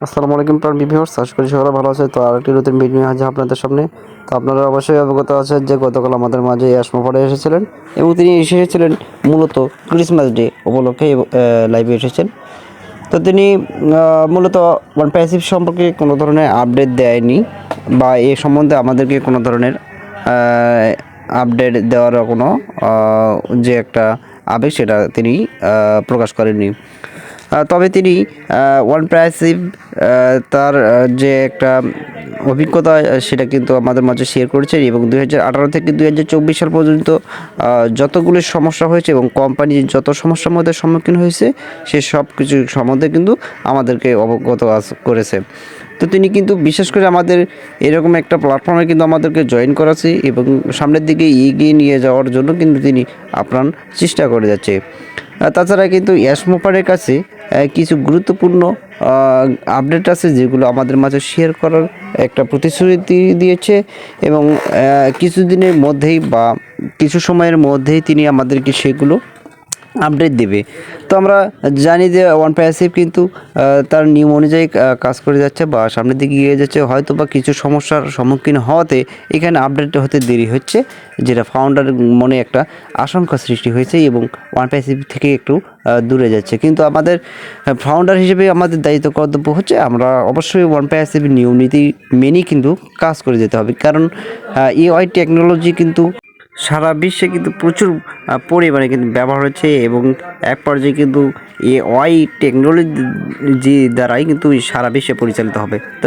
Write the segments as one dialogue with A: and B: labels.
A: আসসালামু আলাইকুম প্রাণ ভিউয়ার্স, আশা করি সবাই ভালো আছে। তো আরেকটি নতুন ভিডিও নিয়ে হাজির আপনাদের সামনে। তো আপনারা অবশ্যই অবগত আছেন যে গতকাল আমাদের মাঝে অ্যাসমো পড়ে এসেছিলেন এবং তিনি এসেছিলেন মূলত ক্রিসমাস ডে উপলক্ষে লাইভে এসেছেন। তো তিনি মূলত ওয়ান প্যাসিভ সম্পর্কে কোনো ধরনের আপডেট দেয়নি বা এ সম্বন্ধে আমাদেরকে কোনো ধরনের আপডেট দেওয়ার কোনো যে একটা আবেগ সেটা তিনি প্রকাশ করেননি। তবে তিনি ওয়ান প্যাসিভ তার যে একটা অভিজ্ঞতা সেটা কিন্তু আমাদের মাঝে শেয়ার করেছেন এবং 2018 থেকে 2024 সাল পর্যন্ত যতগুলো সমস্যা হয়েছে এবং কোম্পানি যত সমস্যার মধ্যে সম্মুখীন হয়েছে সে সব কিছু সম্বন্ধে কিন্তু আমাদেরকে অবগত করেছে। তো তিনি কিন্তু বিশেষ করে আমাদের এরকম একটা প্ল্যাটফর্মে কিন্তু আমাদেরকে জয়েন করাছে এবং সামনের দিকে এগিয়ে নিয়ে যাওয়ার জন্য কিন্তু তিনি আপ্রাণ চেষ্টা করে যাচ্ছে। তাছাড়া কিন্তু অ্যাসমোপারের কাছে কিছু গুরুত্বপূর্ণ আপডেট আছে যেগুলো আমাদের মাঝে শেয়ার করার একটা প্রতিশ্রুতি দিয়েছে এবং কিছুদিনের মধ্যেই বা কিছু সময়ের মধ্যেই তিনি আমাদেরকে সেগুলো আপডেট দেবে। তো আমরা জানি যে ওয়ান প্যাসিভ কিন্তু তার নিয়ম অনুযায়ী কাজ করে যাচ্ছে বা সামনের দিকে এগিয়ে যাচ্ছে। হয়তো বা কিছু সমস্যার সম্মুখীন হওয়াতে এখানে আপডেট হতে দেরি হচ্ছে, যেটা ফাউন্ডার মনে একটা আশঙ্কা সৃষ্টি হয়েছে এবং ওয়ান প্যাসিভ থেকে একটু দূরে যাচ্ছে। কিন্তু আমাদের ফাউন্ডার হিসেবে আমাদের দায়িত্ব কর্তব্য হচ্ছে আমরা অবশ্যই ওয়ান প্যাসিভ নিয়ম নীতি মেনেই কিন্তু কাজ করে যেতে হবে, কারণ এআই টেকনোলজি কিন্তু সারা বিশ্বে কিন্তু প্রচুর পরিমাণে কিন্তু ব্যবহার হচ্ছে এবং এক পর্যায়ে কিন্তু এআই টেকনোলজি দ্বারাই কিন্তু সারা বিশ্বে পরিচালিত হবে। তো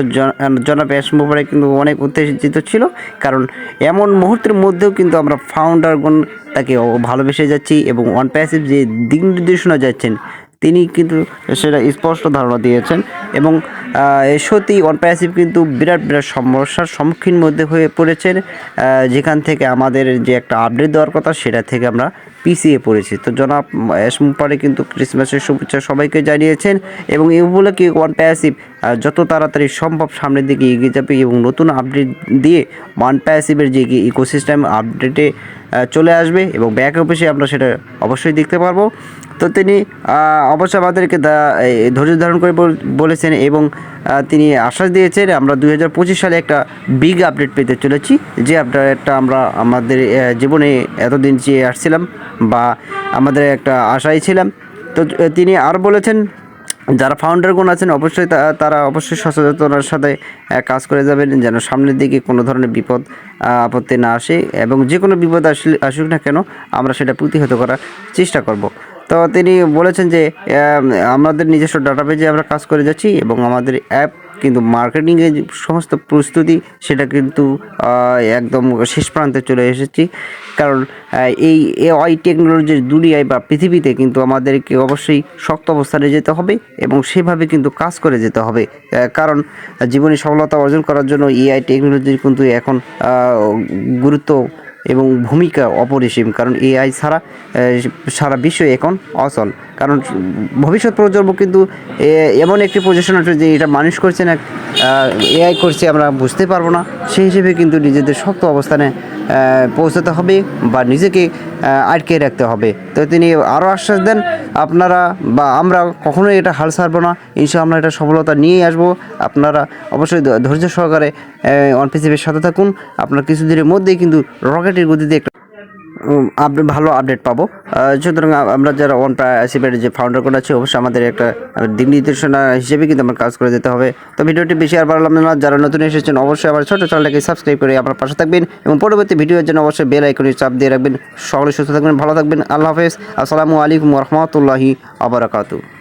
A: জনাব অ্যাসমো কিন্তু অনেক উত্তেজিত ছিল, কারণ এমন মুহূর্তের মধ্যেও কিন্তু আমরা ফাউন্ডারগণ তাকে ভালোবেসে যাচ্ছি এবং ওয়ান প্যাসিভ যে দিক নির্দেশনা যাচ্ছেন তিনি কিন্তু সেটা স্পষ্ট ধারণা দিয়েছেন এবং সত্যি ওয়ান প্যাসিভ কিন্তু বিরাট সমস্যার সম্মুখীন মধ্যে হয়ে পড়েছেন, যেখান থেকে আমাদের যে একটা আপডেট দেওয়ার কথা সেটা থেকে আমরা পিছিয়ে পড়েছি। তো জনাব অ্যাসমো কিন্তু ক্রিসমাসের শুভেচ্ছা সবাইকে জানিয়েছেন এবং এই উপলক্ষে ওয়ান প্যাসিভ যত তাড়াতাড়ি সম্ভব সামনের দিকে এগিয়ে যাবে এবং নতুন আপডেট দিয়ে ওয়ান প্যাসিভের যে ইকোসিস্টেম আপডেটে চলে আসবে এবং ব্যাক অফিসে আমরা সেটা অবশ্যই দেখতে পারবো। তো তিনি অবশ্যই আমাদেরকে ধৈর্য ধারণ করে বলেছেন এবং তিনি আশ্বাস দিয়েছেন আমরা 2025 সালে একটা বিগ আপডেট পেতে চলেছি, যে আপডেটটা আমরা আমাদের জীবনে এতদিন চেয়ে আসছিলাম বা আমাদের একটা আশাই ছিলাম। তো তিনি আরও বলেছেন যারা ফাউন্ডারগণ আছেন অবশ্যই তারা অবশ্যই সচেতনতার সাথে কাজ করে যাবেন যেন সামনের দিকে কোনো ধরনের বিপদ আপত্তি না আসে এবং যে কোনো বিপদ আসুক না কেন আমরা সেটা প্রতিহত করার চেষ্টা করব। তো তিনি বলেছেন যে আমাদের নিজস্ব ডাটাবেজে আমরা কাজ করে যাচ্ছি এবং আমাদের অ্যাপ কিন্তু মার্কেটিংয়ের সমস্ত প্রস্তুতি সেটা কিন্তু একদম শেষ প্রান্তে চলে এসেছি, কারণ এই এআই টেকনোলজির দুনিয়ায় বা পৃথিবীতে কিন্তু আমাদেরকে অবশ্যই শক্ত অবস্থানে যেতে হবে এবং সেভাবে কিন্তু কাজ করে যেতে হবে, কারণ জীবনে সফলতা অর্জন করার জন্য এআই টেকনোলজির কিন্তু এখন গুরুত্ব এবং ভূমিকা অপরিসীম, কারণ এআই ছাড়া সারা বিশ্ব এখন অচল। কারণ ভবিষ্যৎ প্রজন্ম কিন্তু এমন একটি পজিশন আছে যে এটা মানুষ করছে না এআই করছে আমরা বুঝতে পারবো না, সেই হিসেবে কিন্তু নিজেদের শক্ত অবস্থানে পৌঁছাতে হবে বা নিজেকে আটকে রাখতে হবে। তো তিনি আরও আশ্বাস দেন আপনারা বা আমরা কখনোই এটা হাল ছাড়বো না, ইনশাআল্লাহ আমরা এটা সফলতা নিয়েই আসবো। আপনারা অবশ্যই ধৈর্য সহকারে ওয়ান প্যাসিভের সাথে থাকুন, আপনার কিছুদিনের মধ্যেই কিন্তু রকেটের গতিতে একটা ভালো আপডেট পাবো। সুতরাং আমরা যারা ওয়ান প্যাসিভের যে ফাউন্ডারগণ আছে অবশ্যই আমাদের একটা দিক নির্দেশনা হিসেবে কিন্তু আমার কাজ করে যেতে হবে। তো ভিডিওটি বেশি আর বাড়ালাম না, যারা নতুন এসেছেন অবশ্যই আমার ছোটো চ্যানেলটাকে সাবস্ক্রাইব করে আমার পাশে থাকবেন এবং পরবর্তী ভিডিওর জন্য অবশ্যই বেল আইকনে চাপ দিয়ে রাখবেন। সকলে সুস্থ থাকবেন, ভালো থাকবেন। আল্লাহ হাফেজ। আসসালামু আলাইকুম ওয়া রাহমাতুল্লাহি ওয়া বারাকাতুহু।